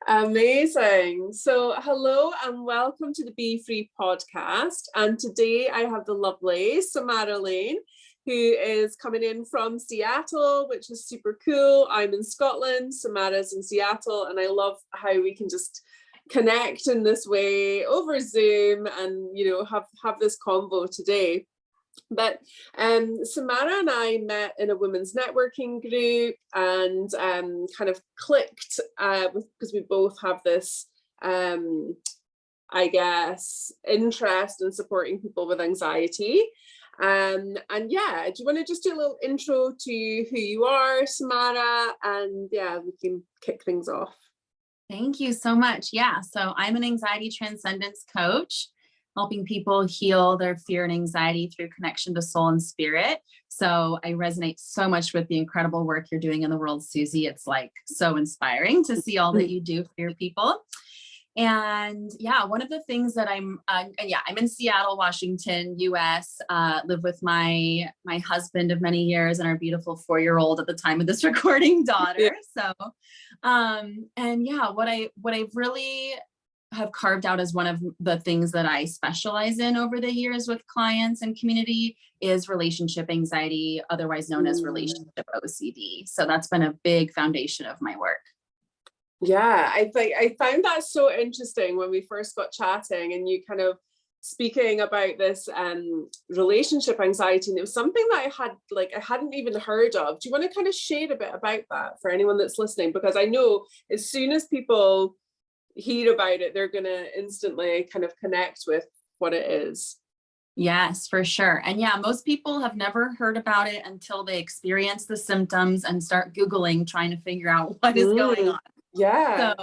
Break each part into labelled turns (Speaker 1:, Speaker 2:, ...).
Speaker 1: Amazing. So, hello and welcome to the Be Free podcast. And today I have the lovely Samara Lane, who is coming in from Seattle, which is super cool. I'm in Scotland, Samara's in Seattle, and I love how we can just connect in this way over Zoom and, have this convo today. But Samara and I met in a women's networking group and kind of clicked because we both have this, interest in supporting people with anxiety. And yeah, do you want to just do a little intro to who you are, Samara? And yeah, we can kick things off.
Speaker 2: Thank you so much. Yeah, so I'm an Anxiety Transcendence Coach, helping people heal their fear and anxiety through connection to soul and spirit. So I resonate so much with the incredible work you're doing in the world, Susi. It's like so inspiring to see all that you do for your people. And yeah, one of the things that I'm in Seattle, Washington, US, live with my husband of many years and our beautiful 4-year-old at the time of this recording daughter.
Speaker 1: Yeah.
Speaker 2: So, and yeah, what I've really have carved out as one of the things that I specialize in over the years with clients and community is relationship anxiety, otherwise known as relationship OCD. So that's been a big foundation of my work.
Speaker 1: Yeah, I found that so interesting when we first got chatting and you kind of speaking about this relationship anxiety, and it was something that I hadn't even heard of. Do you want to kind of share a bit about that for anyone that's listening? Because I know as soon as people hear about it, they're going to instantly kind of connect with what it is.
Speaker 2: Yes, for sure. And yeah, most people have never heard about it until they experience the symptoms and start Googling, trying to figure out what is going on.
Speaker 1: Yeah.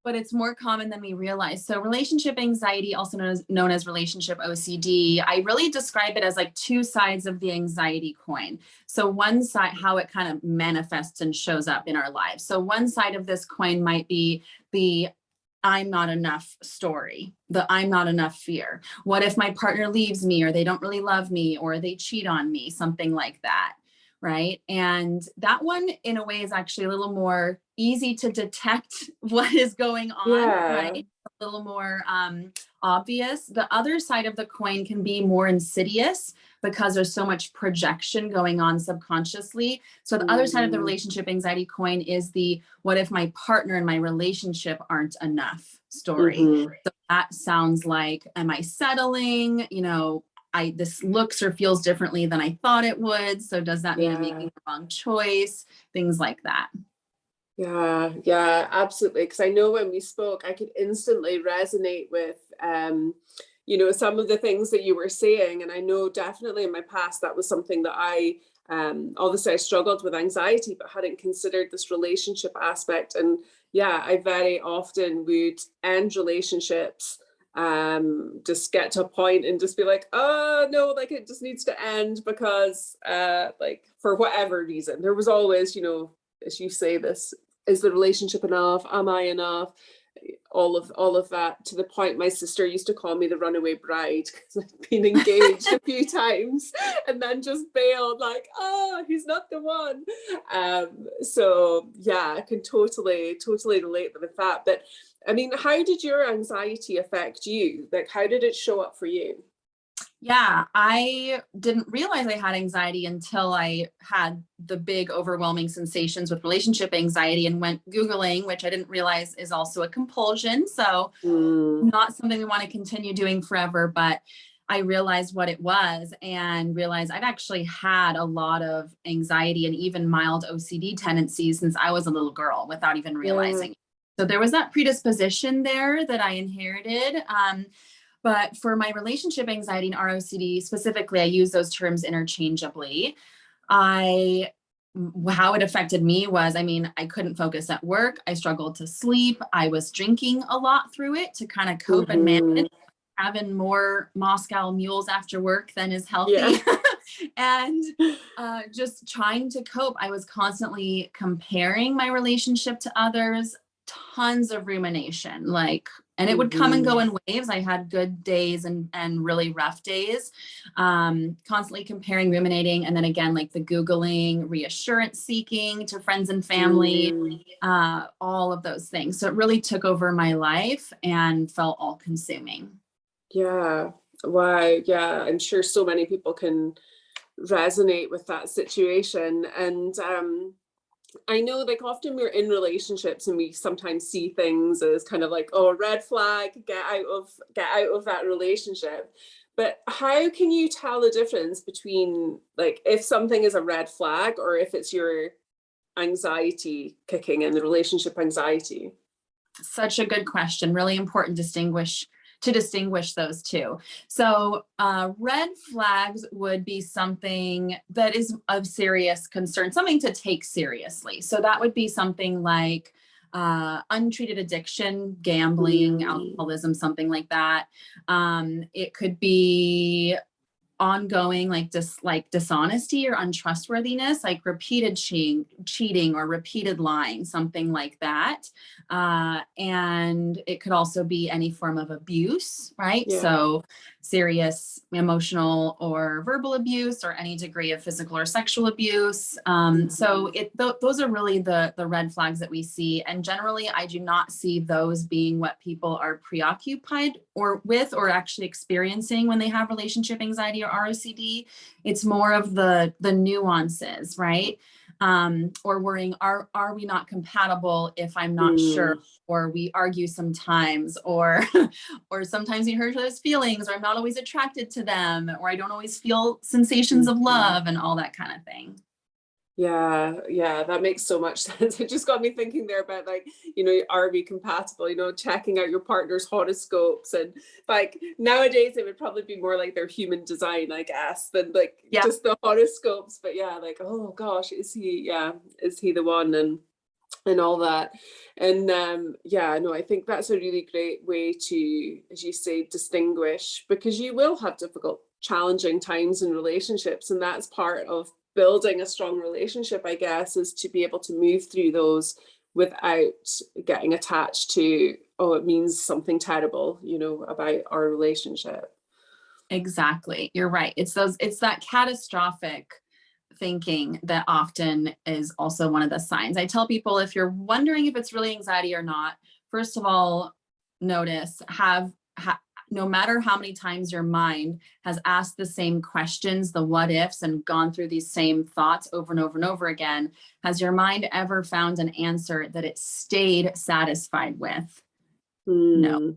Speaker 2: But it's more common than we realize. So relationship anxiety, also known as relationship OCD, I really describe it as like two sides of the anxiety coin. So one side, how it kind of manifests and shows up in our lives. So one side of this coin might be the I'm not enough story, the I'm not enough fear. What if my partner leaves me, or they don't really love me, or they cheat on me, something like that. Right. And that one in a way is actually a little more easy to detect what is going on, right? A little more obvious. The other side of the coin can be more insidious because there's so much projection going on subconsciously. So the other side of the relationship anxiety coin is the what if my partner and my relationship aren't enough story. So that sounds like, am I settling? This looks or feels differently than I thought it would. So does that mean I'm making the wrong choice? Things like that.
Speaker 1: Yeah, absolutely. Because I know when we spoke, I could instantly resonate with, some of the things that you were saying. And I know definitely in my past, that was something that obviously I struggled with anxiety, but hadn't considered this relationship aspect. And yeah, I very often would end relationships, just get to a point and just be like, oh no, like it just needs to end because for whatever reason. There was always, as you say, this is the relationship enough, am I enough, all of that, to the point my sister used to call me the runaway bride because I'd been engaged a few times and then just bailed, like, oh, he's not the one. So yeah, I can totally relate with that. But I mean, how did your anxiety affect you? Like, how did it show up for you?
Speaker 2: Yeah, I didn't realize I had anxiety until I had the big overwhelming sensations with relationship anxiety and went Googling, which I didn't realize is also a compulsion. So not something we want to continue doing forever, but I realized what it was and realized I'd actually had a lot of anxiety and even mild OCD tendencies since I was a little girl without even realizing. So there was that predisposition there that I inherited. But for my relationship anxiety and ROCD specifically, I use those terms interchangeably. How it affected me was, I couldn't focus at work. I struggled to sleep. I was drinking a lot through it to kind of cope and manage, having more Moscow mules after work than is healthy. Yeah. And just trying to cope. I was constantly comparing my relationship to others, tons of rumination, And it would come and go in waves. I had good days and really rough days, constantly comparing, ruminating, and then again, like the Googling, reassurance seeking to friends and family, all of those things. So it really took over my life and felt all consuming.
Speaker 1: Yeah. Wow. Yeah. I'm sure so many people can resonate with that situation. And I know, like, often we're in relationships and we sometimes see things as kind of like, oh, red flag, get out of that relationship. But how can you tell the difference between, like, if something is a red flag or if it's your anxiety kicking in, the relationship anxiety?
Speaker 2: Such a good question. Really important to distinguish those two. So red flags would be something that is of serious concern, something to take seriously. So that would be something like untreated addiction, gambling, alcoholism, something like that. It could be ongoing, like dishonesty or untrustworthiness, like repeated cheating or repeated lying, something like that. And it could also be any form of abuse, right?
Speaker 1: Yeah.
Speaker 2: So serious emotional or verbal abuse or any degree of physical or sexual abuse. So those are really the red flags that we see. And generally, I do not see those being what people are preoccupied or with or actually experiencing when they have relationship anxiety or ROCD. It's more of the nuances, right? Or worrying, are we not compatible if I'm not sure? Or we argue sometimes, or or sometimes we hurt each other's feelings, or I'm not always attracted to them, or I don't always feel sensations of love and all that kind of thing.
Speaker 1: Yeah, that makes so much sense. It just got me thinking there about, like, are we compatible, checking out your partner's horoscopes. And like nowadays it would probably be more like their human design, I guess, than like just the horoscopes. But yeah, like, oh gosh, is he the one, and all that. And no, I think that's a really great way to, as you say, distinguish, because you will have difficult, challenging times in relationships, and that's part of building a strong relationship, I guess, is to be able to move through those without getting attached to, oh, it means something terrible, about our relationship.
Speaker 2: Exactly. You're right. It's that catastrophic thinking that often is also one of the signs. I tell people, if you're wondering if it's really anxiety or not, first of all, notice, no matter how many times your mind has asked the same questions, the what ifs, and gone through these same thoughts over and over and over again, has your mind ever found an answer that it stayed satisfied with? No.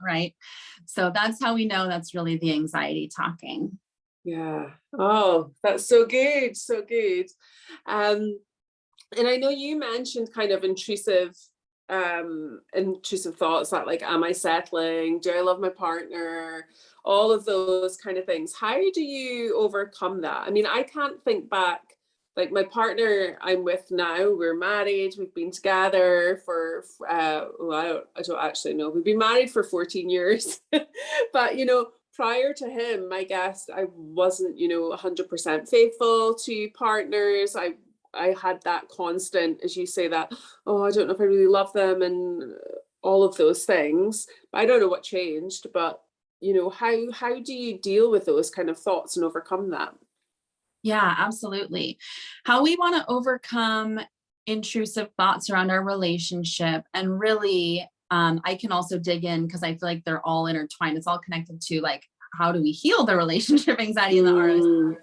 Speaker 2: Right? So that's how we know that's really the anxiety talking.
Speaker 1: Yeah. Oh, that's so good. So good. And I know you mentioned kind of intrusive thoughts, that, like, am I settling? Do I love my partner? All of those kind of things. How do you overcome that? I mean, I can't think back, like, my partner I'm with now, we're married, we've been together for, I don't actually know. We've been married for 14 years, but, prior to him, I guess I wasn't, 100% faithful to partners. I had that constant, as you say, that, oh, I don't know if I really love them, and all of those things. But I don't know what changed, but how do you deal with those kind of thoughts and overcome that?
Speaker 2: Yeah, absolutely. How we want to overcome intrusive thoughts around our relationship, and really, I can also dig in because I feel like they're all intertwined. It's all connected to, like, how do we heal the relationship anxiety and the ROCD?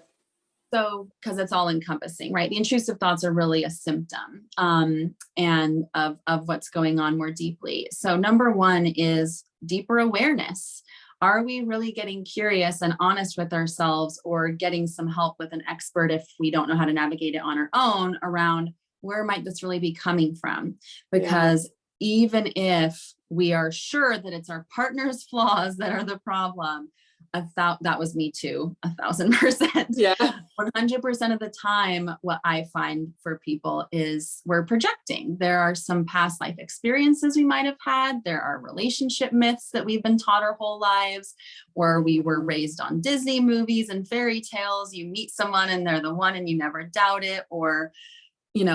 Speaker 2: So, because it's all encompassing, right? The intrusive thoughts are really a symptom, and of what's going on more deeply. So number one is deeper awareness. Are we really getting curious and honest with ourselves, or getting some help with an expert if we don't know how to navigate it on our own, around where might this really be coming from? Because even if we are sure that it's our partner's flaws that are the problem, that was me too, 1,000%.
Speaker 1: Yeah.
Speaker 2: 100% of the time, what I find for people is we're projecting. There are some past life experiences we might have had. There are relationship myths that we've been taught our whole lives, or we were raised on Disney movies and fairy tales. You meet someone and they're the one and you never doubt it. Or,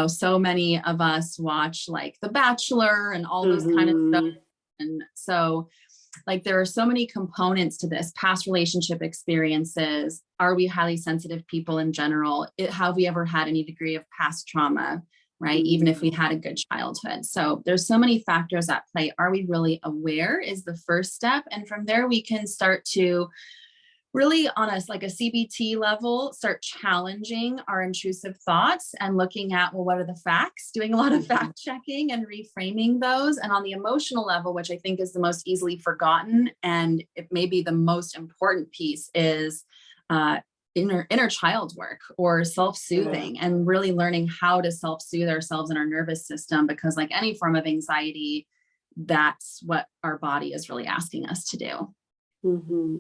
Speaker 2: so many of us watch, like, The Bachelor and all those kind of stuff. So like there are so many components to this: past relationship experiences. Are we highly sensitive people in general? Have we ever had any degree of past trauma, right? Even if we had a good childhood. So there's so many factors at play. Are we really aware is the first step. And from there, we can start to really on a like a CBT level, start challenging our intrusive thoughts and looking at, well, what are the facts? Doing a lot of fact checking and reframing those. And on the emotional level, which I think is the most easily forgotten, and it may be the most important piece, is inner child work or self-soothing, and really learning how to self-soothe ourselves and our nervous system, because like any form of anxiety, that's what our body is really asking us to do.
Speaker 1: Mm-hmm.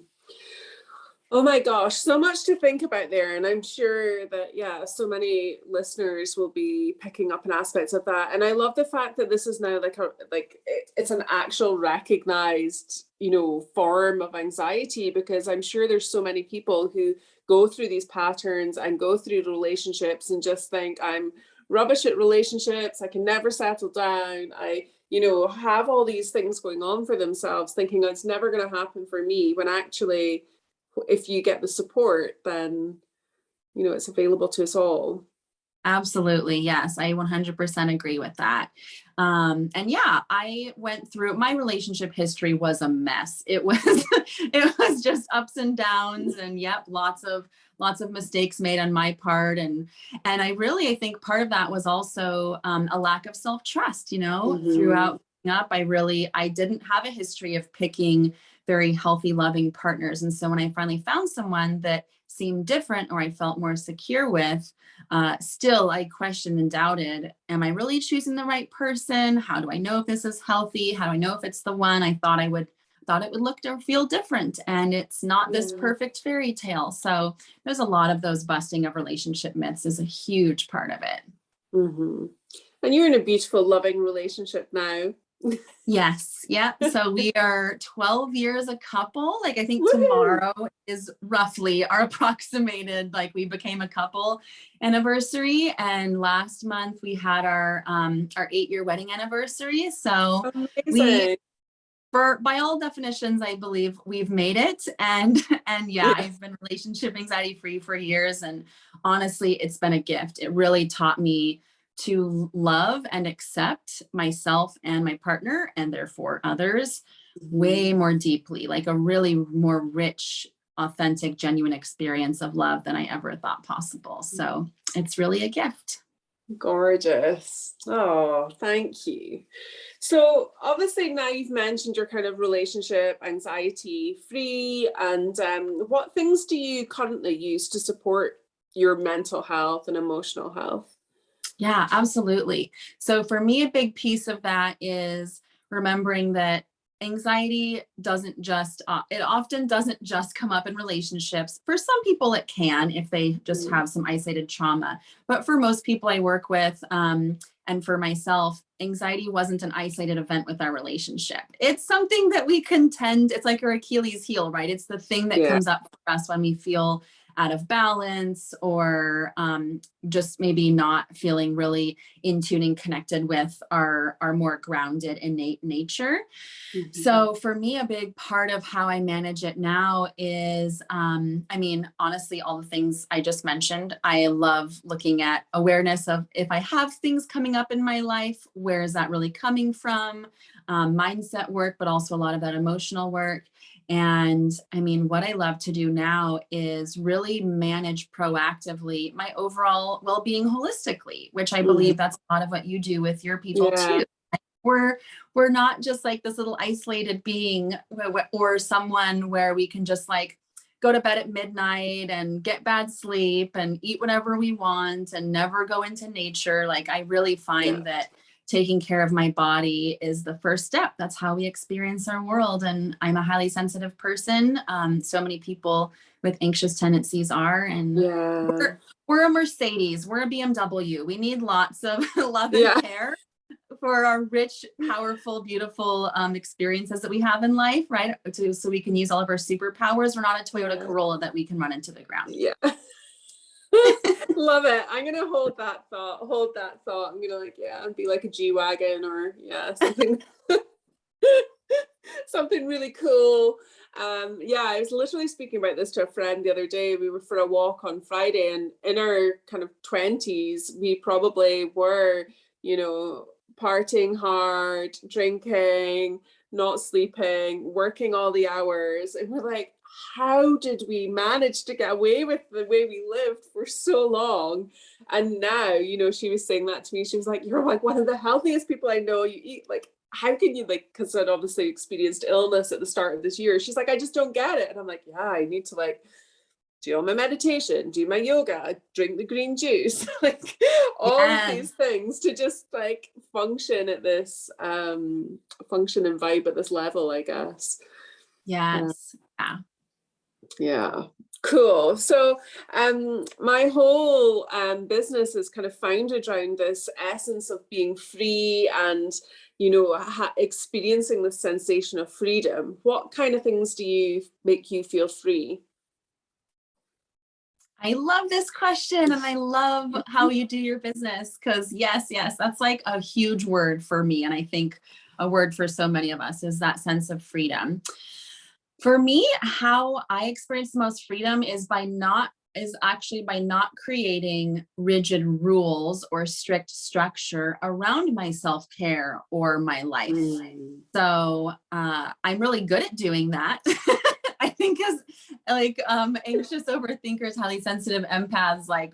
Speaker 1: Oh my gosh, so much to think about there. And I'm sure that, yeah, so many listeners will be picking up on aspects of that. And I love the fact that this is now it's an actual recognized, form of anxiety, because I'm sure there's so many people who go through these patterns and go through relationships and just think, I'm rubbish at relationships. I can never settle down. I have all these things going on for themselves, thinking it's never going to happen for me, when actually, if you get the support, then, it's available to us all.
Speaker 2: Absolutely. Yes. I 100% agree with that. And yeah, I went through, my relationship history was a mess. It was, it was just ups and downs, and yep, lots of mistakes made on my part. And I think part of that was also a lack of self-trust, throughout growing up. I didn't have a history of picking very healthy, loving partners. And so when I finally found someone that seemed different, or I felt more secure with, still I questioned and doubted, am I really choosing the right person? How do I know if this is healthy? How do I know if it's the one? I thought it would look or feel different, and it's not this perfect fairy tale. So there's a lot of those busting of relationship myths is a huge part of it.
Speaker 1: Mm-hmm. And you're in a beautiful, loving relationship now.
Speaker 2: Yes. Yeah. So we are 12 years a couple. Like I think tomorrow is roughly our approximated, like we became a couple anniversary. And last month we had our 8-year wedding anniversary. So
Speaker 1: amazing.
Speaker 2: by all definitions, I believe we've made it. And yeah, I've been relationship anxiety free for years. And honestly, it's been a gift. It really taught me to love and accept myself and my partner, and therefore others, way more deeply, like a really more rich, authentic, genuine experience of love than I ever thought possible. So it's really a gift.
Speaker 1: Gorgeous. Oh, thank you. So obviously now you've mentioned your kind of relationship anxiety free, and what things do you currently use to support your mental health and emotional health?
Speaker 2: Yeah, absolutely. So for me, a big piece of that is remembering that anxiety it often doesn't just come up in relationships. For some people, it can if they just have some isolated trauma. But for most people I work with, and for myself, anxiety wasn't an isolated event with our relationship. It's something that we contend, it's like our Achilles heel, right? It's the thing that comes up for us when we feel out of balance, or just maybe not feeling really in tune and connected with our more grounded innate nature. So for me, a big part of how I manage it now is, honestly, all the things I just mentioned. I love looking at awareness of, if I have things coming up in my life, where is that really coming from? Mindset work, but also a lot of that emotional work. And what I love to do now is really manage proactively my overall well-being holistically, which I believe that's a lot of what you do with your people too. We're not just like this little isolated being, or someone where we can just like go to bed at midnight and get bad sleep and eat whatever we want and never go into nature. Like I really find that taking care of my body is the first step. That's how we experience our world. And I'm a highly sensitive person. So many people with anxious tendencies are, and we're a Mercedes, we're a BMW. We need lots of love and care for our rich, powerful, beautiful experiences that we have in life, right? So we can use all of our superpowers. We're not a Toyota Corolla that we can run into the ground.
Speaker 1: Yeah. Love it. I'm gonna hold that thought. I'm gonna and be like a G-Wagon or something. Something really cool. Yeah, I was literally speaking about this to a friend the other day. We were for a walk on Friday, and in our kind of 20s, we probably were, partying hard, drinking, not sleeping, working all the hours. And we're like, how did we manage to get away with the way we lived for so long? And now, she was saying that to me. She was like, you're like one of the healthiest people I know. You eat like, how can you, like, because I'd obviously experienced illness at the start of this year. She's like, I just don't get it. And I'm like, yeah, I need to like do all my meditation, do my yoga, drink the green juice, like all of these things to just like function at this, function and vibe at this level, I guess.
Speaker 2: Yes. Yeah.
Speaker 1: Yeah. Cool. So my whole business is kind of founded around this essence of being free and, experiencing the sensation of freedom. What kind of things do you make you feel free?
Speaker 2: I love this question, and I love how you do your business, because yes, that's like a huge word for me. And I think a word for so many of us is that sense of freedom. For me, how I experience the most freedom is actually by not creating rigid rules or strict structure around my self-care or my life. So I'm really good at doing that. I think as like anxious overthinkers, highly sensitive empaths, like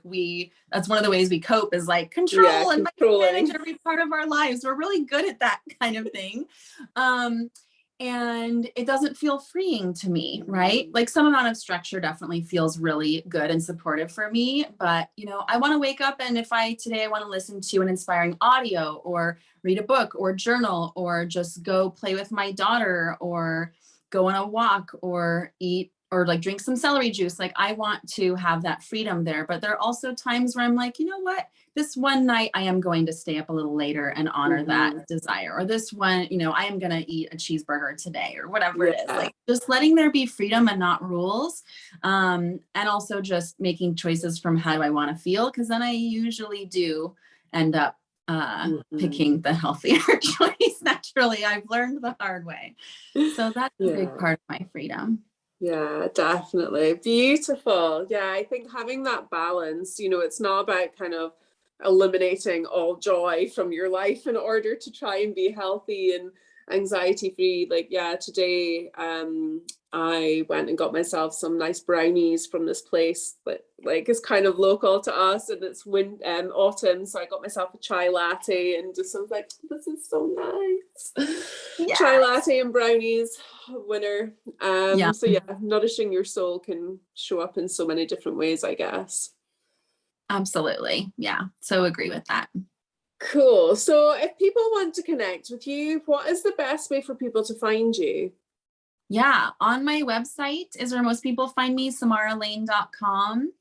Speaker 2: that's one of the ways we cope is like control and manage every part of our lives. We're really good at that kind of thing. And it doesn't feel freeing to me, right? Like some amount of structure definitely feels really good and supportive for me. But, I want to wake up, and if today I want to listen to an inspiring audio or read a book or journal or just go play with my daughter or go on a walk or eat or like drink some celery juice. Like I want to have that freedom there. But there are also times where I'm like, you know what? This one night I am going to stay up a little later and honor that desire. Or this one, I am going to eat a cheeseburger today or whatever it is. Like just letting there be freedom and not rules. And also just making choices from how do I want to feel? Because then I usually do end up picking the healthier choice naturally. I've learned the hard way. So that's a big part of my freedom.
Speaker 1: Yeah, definitely. Beautiful. Yeah, I think having that balance, it's not about kind of eliminating all joy from your life in order to try and be healthy and anxiety free. Like, today I went and got myself some nice brownies from this place that like is kind of local to us, and it's autumn, so I got myself a chai latte and just was like, this is so nice. Yes. Chai latte and brownies, winner. So nourishing your soul can show up in so many different ways, I guess.
Speaker 2: Absolutely. Yeah. So agree with that.
Speaker 1: Cool. So if people want to connect with you, what is the best way for people to find you?
Speaker 2: Yeah. On my website is where most people find me, samaralane.com.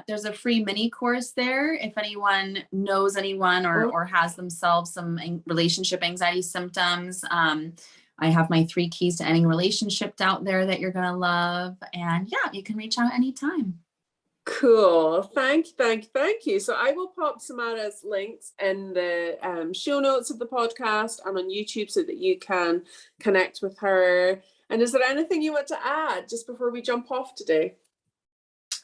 Speaker 2: There's a free mini course there. If anyone knows anyone or has themselves some relationship anxiety symptoms, I have my 3 keys to ending relationship out there that you're going to love. And you can reach out anytime.
Speaker 1: Cool. Thank you. So I will pop Samara's links in the show notes of the podcast and on YouTube so that you can connect with her. And is there anything you want to add just before we jump off today?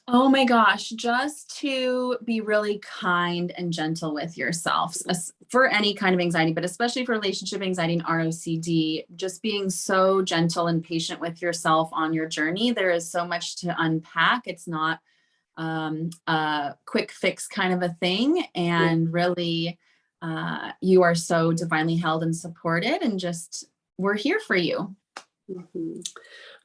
Speaker 2: Oh my gosh, just to be really kind and gentle with yourself for any kind of anxiety, but especially for relationship anxiety and ROCD, just being so gentle and patient with yourself on your journey. There is so much to unpack. It's not a quick fix kind of a thing. And really, you are so divinely held and supported, and just, we're here for you.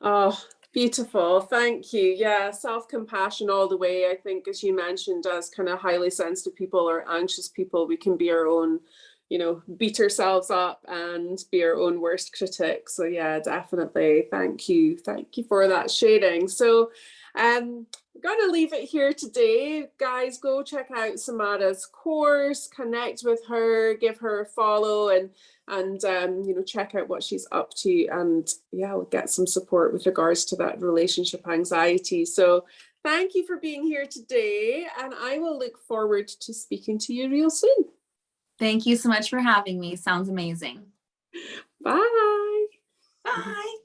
Speaker 1: Oh, beautiful. Thank you. Yeah, self-compassion all the way. I think, as you mentioned, as kind of highly sensitive people or anxious people, we can be our own, beat ourselves up and be our own worst critic. So yeah, definitely. Thank you for that sharing. So I'm gonna leave it here today. Guys, go check out Samara's course, connect with her, give her a follow, and check out what she's up to, and we'll get some support with regards to that relationship anxiety. So thank you for being here today, and I will look forward to speaking to you real soon.
Speaker 2: Thank you so much for having me. Sounds amazing.
Speaker 1: Bye.
Speaker 2: Bye.